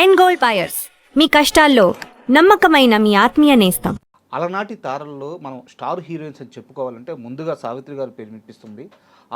End gold buyers మీ కష్టాల్లో నమ్మకమైన మీ ఆత్మీయ నేస్తం. అలనాటి తారల్లో మనం స్టార్ హీరోయిన్స్ అని చెప్పుకోవాలంటే ముందుగా సావిత్రి గారి పేరు వినిపిస్తుంది.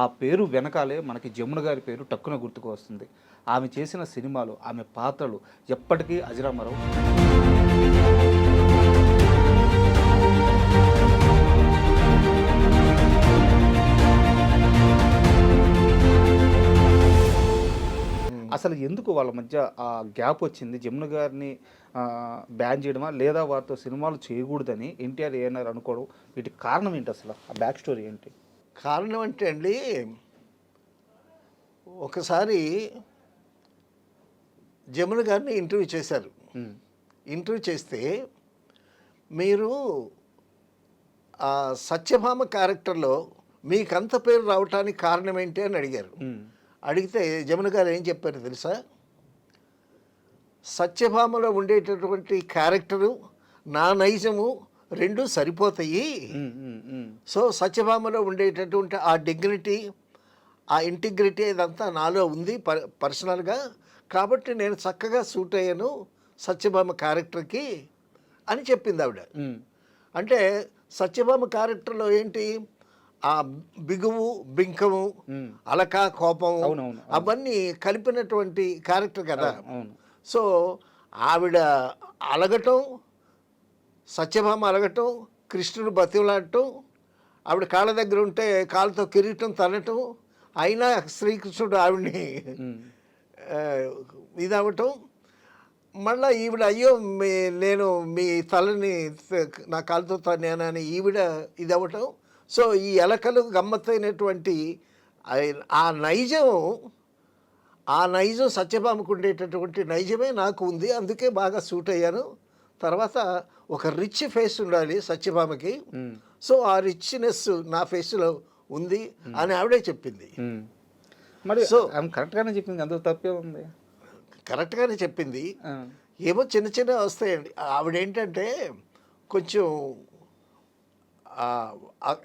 ఆ పేరు వెనకాలే మనకి జమున గారి పేరు టక్కున గుర్తుకు వస్తుంది. ఆమె చేసిన సినిమాలు, ఆమె పాత్రలు ఎప్పటికీ అజరామరం. అసలు ఎందుకు వాళ్ళ మధ్య ఆ గ్యాప్ వచ్చింది? జమున గారిని బ్యాన్ చేయడమా, లేదా వారితో సినిమాలు చేయకూడదని ఎన్టీఆర్ ఏఎన్ఆర్ అనుకోవడం, వీటికి కారణం ఏంటి? అసలు ఆ బ్యాక్ స్టోరీ ఏంటి? కారణం అంటే అండి, ఒకసారి జమున గారిని ఇంటర్వ్యూ చేశారు. ఇంటర్వ్యూ చేస్తే మీరు ఆ సత్యభామ క్యారెక్టర్లో మీకంత పేరు రావటానికి కారణం ఏంటి అని అడిగారు. అడిగితే జమున గారు ఏం చెప్పారు తెలుసా? సత్యభామలో ఉండేటటువంటి క్యారెక్టరు, నా నైజము రెండు సరిపోతాయి. సో సత్యభామలో ఉండేటటువంటి ఆ డిగ్నిటీ, ఆ ఇంటిగ్రిటీ ఇదంతా నాలో ఉంది పర్సనల్గా, కాబట్టి నేను చక్కగా సూట్ అయ్యాను సత్యభామ క్యారెక్టర్కి అని చెప్పింది ఆవిడ. అంటే సత్యభామ క్యారెక్టర్లో ఏంటి, ఆ బిగువు, బింకము, అలక, కోపము అవన్నీ కలిపినటువంటి క్యారెక్టర్ కదా. సో ఆవిడ అలగటం, సత్యభామ అలగటం, కృష్ణుడు బతిలాడటం, ఆవిడ కాళ్ళ దగ్గర ఉంటే కాళ్ళతో కిరీటం తనటం, అయినా శ్రీకృష్ణుడు ఆవిడని ఇదవటం, మళ్ళీ ఈవిడ అయ్యో నేను మీ తలని నా కాళ్ళతో తన్నానని ఈవిడ ఇదవటం. సో ఈ ఎలకలు గమ్మత్తైనటువంటి ఆ నైజం సత్యభామకు ఉండేటటువంటి నైజమే నాకు ఉంది, అందుకే బాగా సూట్ అయ్యాను. తర్వాత ఒక రిచ్ ఫేస్ ఉండాలి సత్యభామకి, సో ఆ రిచ్నెస్ నా ఫేస్లో ఉంది అని ఆవిడే చెప్పింది. మరి సో కరెక్ట్గానే చెప్పింది, అందులో తప్పే ఉంది. కరెక్ట్గానే చెప్పింది. ఏమో చిన్న చిన్న వస్తాయండి. ఆవిడేంటంటే కొంచెం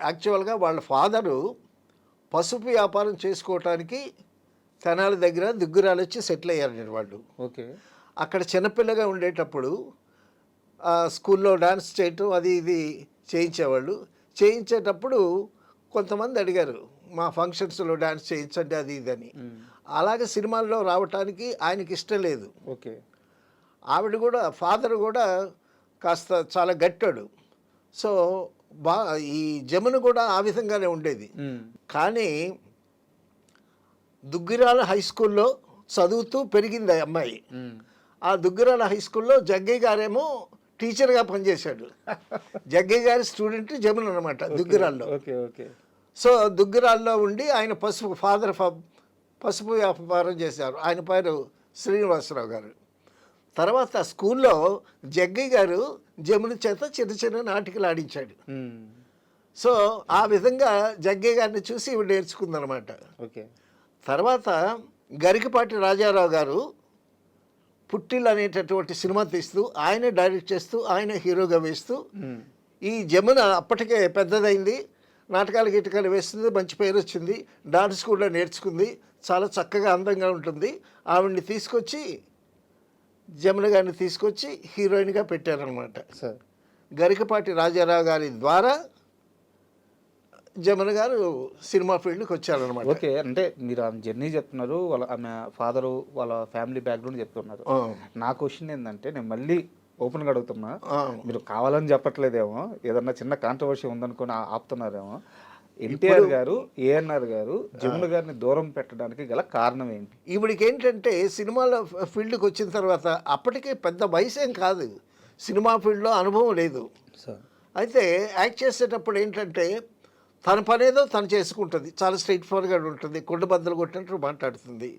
యాక్చువల్గా వాళ్ళ ఫాదరు పసుపు వ్యాపారం చేసుకోవటానికి తెనాలి దగ్గర దిగ్గురాలు వచ్చి సెటిల్ అయ్యారండి వాళ్ళు. ఓకే. అక్కడ చిన్నపిల్లగా ఉండేటప్పుడు స్కూల్లో డాన్స్ చేయటం అది ఇది చేయించేవాళ్ళు. చేయించేటప్పుడు కొంతమంది అడిగారు, మా ఫంక్షన్స్లో డాన్స్ చేయించండి అది ఇది అని. అలాగే సినిమాల్లో రావటానికి ఆయనకి ఇష్టం లేదు. ఓకే. ఆవిడ కూడా, ఫాదర్ కూడా కాస్త చాలా గట్టాడు. సో ఈ జమున కూడా ఆ విధంగానే ఉండేది. కానీ దుగ్గిరాల హై స్కూల్లో చదువుతూ పెరిగింది ఆ అమ్మాయి. ఆ దుగ్గిరాల హై స్కూల్లో జగ్గయ్య గారేమో టీచర్గా పనిచేశాడు. జగ్గయ్య గారి స్టూడెంట్ జమున అనమాట దుగ్గిరాల్లో. సో దుగ్గిరాల్లో ఉండి ఆయన ఫాదర్ పసుపు వ్యాపారం చేశారు. ఆయన పేరు శ్రీనివాసరావు గారు. తర్వాత స్కూల్లో జగ్గయ్య గారు జమున చేత చిన్న చిన్న నాటికలు ఆడించాడు. సో ఆ విధంగా జగ్గయ్య గారిని చూసి ఇవి నేర్చుకుందనమాట. ఓకే. తర్వాత గరికపాటి రాజారావు గారు పుట్టిల్ అనేటటువంటి సినిమా తీస్తూ, ఆయనే డైరెక్ట్ చేస్తూ, ఆయన హీరోగా వేస్తూ, ఈ జమున అప్పటికే పెద్దదైంది, నాటకాలు గిటకాలు వేస్తుంది, మంచి పేరు వచ్చింది, డాన్స్ కూడా నేర్చుకుంది, చాలా చక్కగా అందంగా ఉంటుంది. ఆవిడ్ని తీసుకొచ్చి, జమున గారిని తీసుకొచ్చి హీరోయిన్గా పెట్టారనమాట. గరికపాటి రాజారావు గారి ద్వారా జమున గారు సినిమా ఫీల్డ్కి వచ్చారనమాట. ఓకే. అంటే మీరు ఆమె జర్నీ చెప్తున్నారు, ఆమె ఫాదరు, వాళ్ళ ఫ్యామిలీ బ్యాక్గ్రౌండ్ చెప్తున్నారు. నా క్వశ్చన్ ఏంటంటే, నేను మళ్ళీ ఓపెన్గా అడుగుతున్నా, మీరు కావాలని చెప్పట్లేదేమో, ఏదన్నా చిన్న కాంట్రవర్సీ ఉందనుకొని ఆపుతున్నారేమో. ఎన్టీఆర్ గారు, ఏఎన్ఆర్ గారు జమున గారిని దూరం పెట్టడానికి గల కారణం ఏంటి? ఈవిడికి ఏంటంటే సినిమాల ఫీల్డ్కి వచ్చిన తర్వాత అప్పటికే పెద్ద వయసేం కాదు, సినిమా ఫీల్డ్లో అనుభవం లేదు. అయితే యాక్ట్ చేసేటప్పుడు ఏంటంటే తన పనేదో తను చేసుకుంటుంది, చాలా స్ట్రైట్ ఫార్వర్డ్గా ఉంటుంది, కుండబద్దలు కొట్టినట్టు మాట్లాడుతుంది.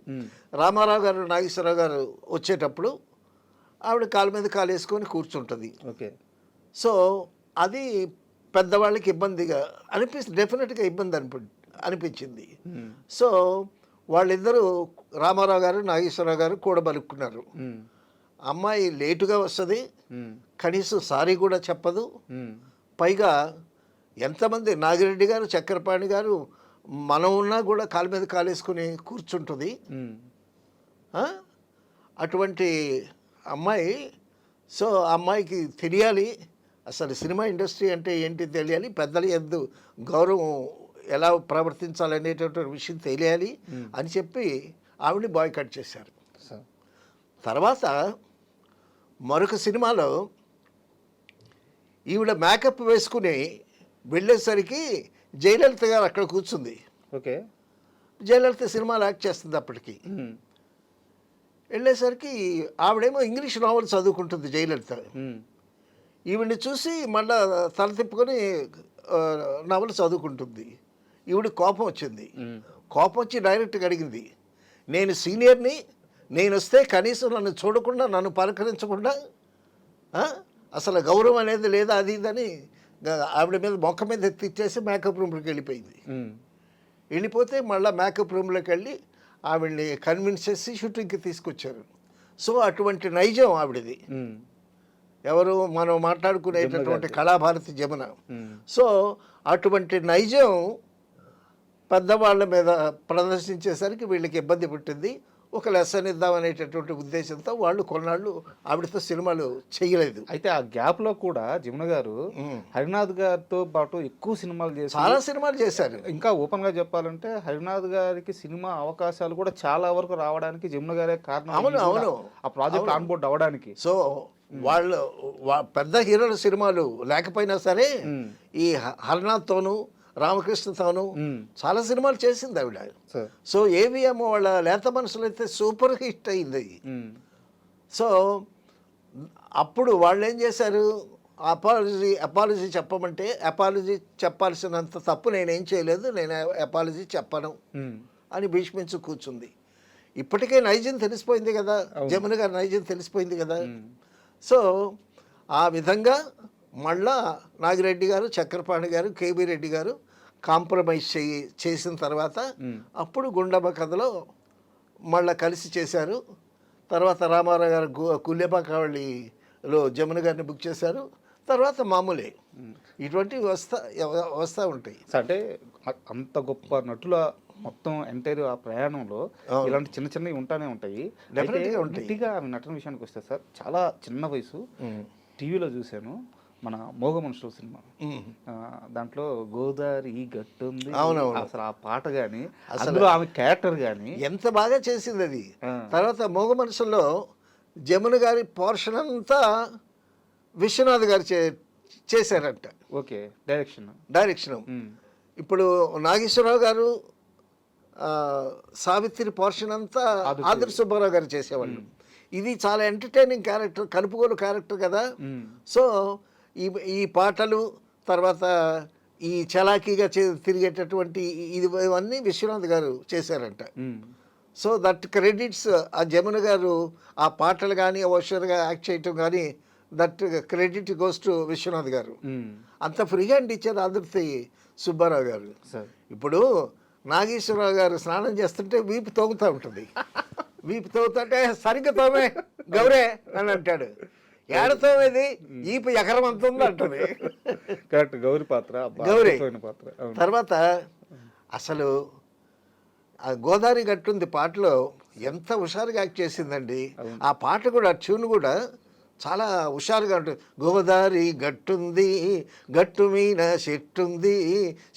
రామారావు గారు, నాగేశ్వరరావు గారు వచ్చేటప్పుడు ఆవిడ కాలు మీద కాలు వేసుకొని కూర్చుంటుంది. ఓకే. సో అది పెద్దవాళ్ళకి ఇబ్బందిగా డెఫినెట్గా ఇబ్బంది అనిపించింది. సో వాళ్ళిద్దరూ, రామారావు గారు, నాగేశ్వరరావు గారు కూడబలుక్కున్నారు. అమ్మాయి లేటుగా వస్తుంది, కనీసం సారీ కూడా చెప్పదు, పైగా ఎంతమంది నాగిరెడ్డి గారు, చక్రపాణి గారు మనం ఉన్నా కూడా కాలు మీద కాలేసుకుని కూర్చుంటుంది. అటువంటి అమ్మాయి. సో ఆ అమ్మాయికి తెలియాలి అసలు సినిమా ఇండస్ట్రీ అంటే ఏంటి తెలియాలి, పెద్దల యందు గౌరవం ఎలా ప్రవర్తించాలనేటటువంటి విషయం తెలియాలి అని చెప్పి ఆవిడని బాయ్కట్ చేశారు. సార్ తర్వాత మరొక సినిమాలో ఈవిడ మేకప్ వేసుకుని వెళ్ళేసరికి జయలలిత గారు అక్కడ కూర్చుంది. ఓకే. జయలలిత సినిమాలు యాక్ట్ చేస్తుంది అప్పటికి. వెళ్ళేసరికి ఆవిడేమో ఇంగ్లీష్ నావల్ చదువుకుంటుంది జయలలిత. ఈవిడ్ని చూసి మళ్ళా తల తిప్పుకొని నవలు చదువుకుంటుంది. ఈవిడ కోపం వచ్చింది. కోపం వచ్చి డైరెక్ట్గా అడిగింది, నేను సీనియర్ని, నేను వస్తే కనీసం నన్ను చూడకుండా, నన్ను పలకరించకుండా అసలు గౌరవం అనేది లేదా, అది ఇదని ఆవిడ మీద మొక్క మీద ఎత్తిచ్చేసి మేకప్ రూమ్లోకి వెళ్ళిపోయింది. వెళ్ళిపోతే మళ్ళీ మేకప్ రూమ్లోకి వెళ్ళి ఆవిడ్ని కన్విన్స్ చేసి షూటింగ్కి తీసుకొచ్చారు. సో అటువంటి నైజం ఆవిడది. ఎవరు మనం మాట్లాడుకునేటటువంటి కళాభారతి జమున. సో అటువంటి నైజం పెద్దవాళ్ళ మీద ప్రదర్శించేసరికి వీళ్ళకి ఇబ్బంది పుట్టింది. ఒక లెసన్ ఇద్దామనేటటువంటి ఉద్దేశంతో వాళ్ళు కొన్నాళ్ళు ఆవిడతో సినిమాలు చేయలేదు. అయితే ఆ గ్యాప్ లో కూడా జమున గారు హరినాథ్ గారితో పాటు ఎక్కువ సినిమాలు చేశారు, చాలా సినిమాలు చేశారు. ఇంకా ఓపెన్ గా చెప్పాలంటే హరినాథ్ గారికి సినిమా అవకాశాలు కూడా చాలా వరకు రావడానికి జమున గారే కారణం. అవును అవును, ఆ ప్రాజెక్ట్ ఆన్ బోర్డ్ అవ్వడానికి. సో వాళ్ళు పెద్ద హీరోల సినిమాలు లేకపోయినా సరే ఈ హరినాథ్తోనూ రామకృష్ణతోనూ చాలా సినిమాలు చేసింది ఆవిడ. సో ఏవిఎం వాళ్ళ లేత మనసులు అయితే సూపర్ హిట్ అయింది. సో అప్పుడు వాళ్ళు ఏం చేశారు, అపాలజీ చెప్పమంటే అపాలజీ చెప్పాల్సినంత తప్పు నేనేం చేయలేదు, నేను అపాలజీ చెప్పను అని భీష్మించు కూర్చుంది. ఇప్పటికే నైజం తెలిసిపోయింది కదా, జమున గారి నైజం తెలిసిపోయింది కదా. సో ఆ విధంగా మళ్ళా నాగిరెడ్డి గారు, చక్రపాణి గారు, కేబీ రెడ్డి గారు కాంప్రమైజ్ చేసిన తర్వాత అప్పుడు గుండమ్మ కథలో మళ్ళీ కలిసి చేశారు. తర్వాత రామారావు గారు కుల్యపాకావళిలో జమున గారిని బుక్ చేశారు. తర్వాత మామూలే ఇటువంటివి వస్తూ ఉంటాయి. అంటే అంత గొప్ప నటుల మొత్తం ఎంటైర్ ఆ ప్రయాణంలో ఇలాంటి చిన్న చిన్నవి ఉంటానే ఉంటాయి. గట్టిగా ఆమె నటన విషయానికి వస్తే సార్, చాలా చిన్న వయసు టీవీలో చూశాను మన మోగ మనుషుల సినిమా. దాంట్లో గోదారి గట్టుంది, అసలు ఆ పాట గాని అసలు ఆమె క్యారెక్టర్ గాని ఎంత బాగా చేసింది అది. తర్వాత మోగ మనుషుల్లో జమున గారి పోర్షన్ అంతా విశ్వనాథ్ గారు చేశారంట. Okay, direction. ఇప్పుడు నాగేశ్వరరావు గారు సావిత్రి పోర్షన్ అంతా ఆదర్శ సుబ్బారావు గారు చేసేవాళ్ళు. ఇది చాలా ఎంటర్టైనింగ్ క్యారెక్టర్, కలుపుగోలు క్యారెక్టర్ కదా. సో ఈ పాటలు తర్వాత ఈ చలాకీగా తిరిగేటటువంటి ఇవన్నీ విశ్వనాథ్ గారు చేశారంట. సో దట్ క్రెడిట్స్ ఆ జమున గారు ఆ పాటలు కానీ ఓషర్గా యాక్ట్ చేయటం కానీ that credit goes to Viswanath garu. అంత ఫ్రీ హ్యాండ్ ఇచ్చారు ఆదుర్తి సుబ్బారావు గారు. ఇప్పుడు నాగేశ్వరరావు గారు స్నానం చేస్తుంటే వీపు తోగుతూ ఉంటుంది. వీపు తోగుతుంటే సరిగ్గా తోమే గౌరే అని అంటాడు. ఏడతోమేది ఈపు ఎకరం అంత ఉంది అంటుంది. గౌరీ పాత్ర, గౌరీ తర్వాత అసలు ఆ గోదావరి గట్టుంది పాటలో ఎంత హుషారుగా యాక్ట్ చేసిందండి. ఆ పాట కూడా ట్యూన్ కూడా చాలా హుషారుగా ఉంటుంది. గోదావరి గట్టుంది, గట్టు మీద చెట్టుంది,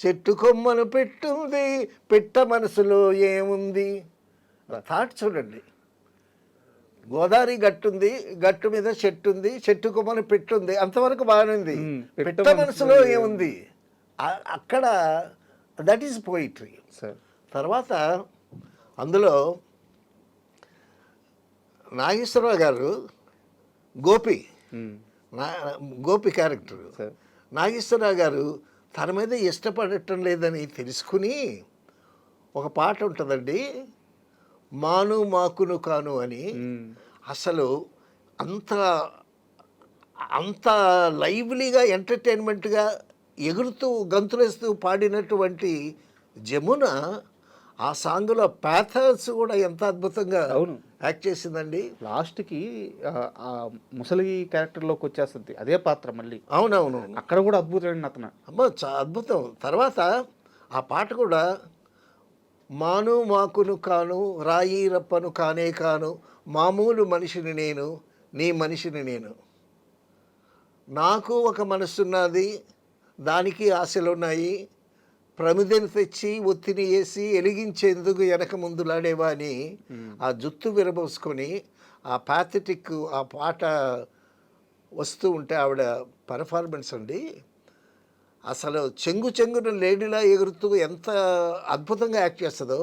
చెట్టు కొమ్మను పెట్టుంది, పెట్ట మనసులో ఏముంది. థాట్ చూడండి, గోదావరి గట్టుంది, గట్టు మీద చెట్టు ఉంది, చెట్టు కొమ్మను పెట్టుంది, అంతవరకు బాగానే ఉంది. పెట్ట మనసులో ఏముంది, అక్కడ దట్ ఈస్ పోయిట్రీ. తర్వాత అందులో నాగేశ్వరరావు గారు గోపి క్యారెక్టర్. నాగేశ్వరరావు గారు తన మీద ఇష్టపడటం లేదని తెలుసుకుని ఒక పాట ఉంటుందండి, మాను మాకును కాను అని. అసలు అంత లైవ్లీగా ఎంటర్టైన్మెంట్గా ఎగురుతూ గంతులేస్తూ పాడినటువంటి జమున ఆ సాంగ్లో ప్యాథర్స్ కూడా ఎంత అద్భుతంగా యాక్ట్ చేసిందండి. లాస్ట్కి ఆ ముసలి క్యారెక్టర్లోకి వచ్చేస్తుంది అదే పాత్ర మళ్ళీ. అవునవును, అక్కడ కూడా అద్భుతమైన అతను. అమ్మా అద్భుతం. తర్వాత ఆ పాట కూడా మాను మాకును కాను, రాయి రప్పను కానే కాను, మామూలు మనిషిని నేను, నీ మనిషిని నేను, నాకు ఒక మనసున్నది, దానికి ఆశలున్నాయి, ప్రమిదెను తెచ్చి ఒత్తిని వేసి ఎలిగించేందుకు వెనక ముందులాడేవా అని ఆ జుత్తు విరబోసుకొని ఆ ప్యాథెటిక్ ఆ పాట వస్తూ ఉంటే ఆవిడ పర్ఫార్మెన్స్ అండి అసలు చెంగున లేడీలా ఎగురుతూ ఎంత అద్భుతంగా యాక్ట్ చేస్తుందో,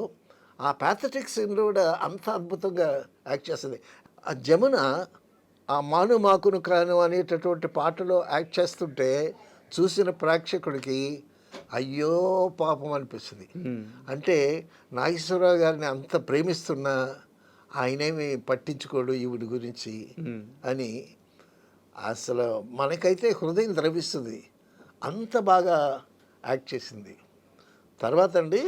ఆ ప్యాథెటిక్ సీన్లో కూడా అంత అద్భుతంగా యాక్ట్ చేస్తుంది. ఆ జమున ఆ మాను మాకును కాను అనేటటువంటి పాటలో యాక్ట్ చేస్తుంటే చూసిన ప్రేక్షకుడికి అయ్యో పాపం అనిపిస్తుంది. అంటే నాగేశ్వరరావు గారిని అంత ప్రేమిస్తున్నా ఆయనేమి పట్టించుకోడు ఈవిడి గురించి అని అసలు మనకైతే హృదయం ద్రవిస్తుంది. అంత బాగా యాక్ట్ చేసింది. తర్వాత అండి